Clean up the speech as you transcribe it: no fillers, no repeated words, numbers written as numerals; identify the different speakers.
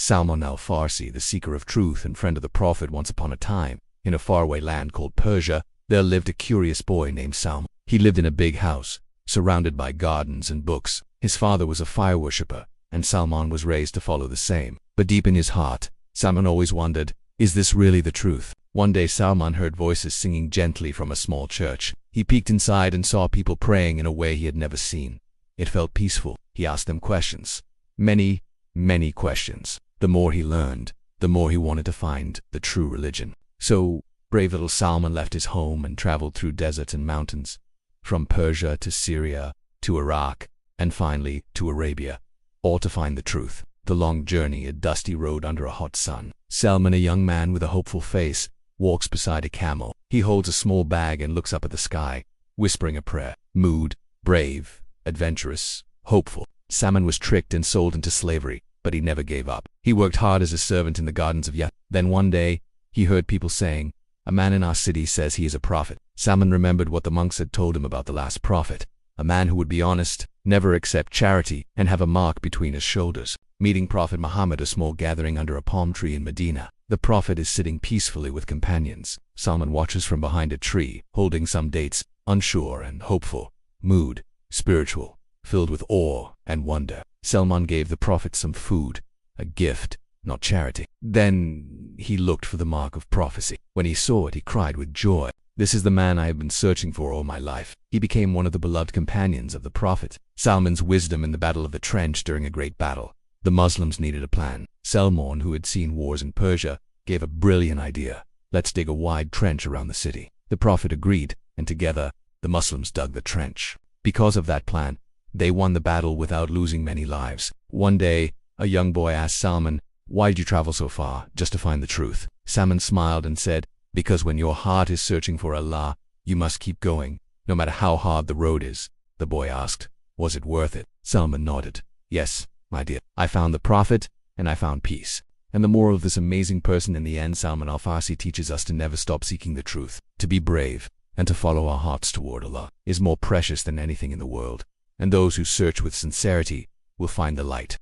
Speaker 1: Salman al-Farsi, the seeker of truth and friend of the Prophet. Once upon a time, in a faraway land called Persia, there lived a curious boy named Salman. He lived in a big house, surrounded by gardens and books. His father was a fire worshipper, and Salman was raised to follow the same. But deep in his heart, Salman always wondered, is this really the truth? One day Salman heard voices singing gently from a small church. He peeked inside and saw people praying in a way he had never seen. It felt peaceful. He asked them questions. Many, many questions. The more he learned, the more he wanted to find the true religion. So, brave little Salman left his home and traveled through deserts and mountains, from Persia to Syria to Iraq, and finally to Arabia, all to find the truth. The long journey, a dusty road under a hot sun. Salman, a young man with a hopeful face, walks beside a camel. He holds a small bag and looks up at the sky, whispering a prayer. Mood, brave, adventurous, hopeful. Salman was tricked and sold into slavery, but he never gave up. He worked hard as a servant in the gardens of Yat. Then one day, he heard people saying, "A man in our city says he is a prophet." Salman remembered what the monks had told him about the last prophet, a man who would be honest, never accept charity, and have a mark between his shoulders. Meeting Prophet Muhammad, a small gathering under a palm tree in Medina. The Prophet is sitting peacefully with companions. Salman watches from behind a tree, holding some dates, unsure and hopeful. Mood, spiritual, filled with awe and wonder. Salman gave the Prophet some food, a gift, not charity. Then he looked for the mark of prophecy. When he saw it, he cried with joy, "This is the man I have been searching for all my life." He became one of the beloved companions of the Prophet. Salman's wisdom in the Battle of the Trench. During a great battle, the Muslims needed a plan. Salman, who had seen wars in Persia, gave a brilliant idea. "Let's dig a wide trench around the city." The Prophet agreed, and together, the Muslims dug the trench. Because of that plan, they won the battle without losing many lives. One day, a young boy asked Salman, "Why did you travel so far, just to find the truth?" Salman smiled and said, "Because when your heart is searching for Allah, you must keep going, no matter how hard the road is." The boy asked, "Was it worth it?" Salman nodded. "Yes, my dear. I found the Prophet, and I found peace." And the moral of this amazing person in the end, Salman al-Farsi, teaches us to never stop seeking the truth, to be brave, and to follow our hearts toward Allah is more precious than anything in the world. And those who search with sincerity will find the light.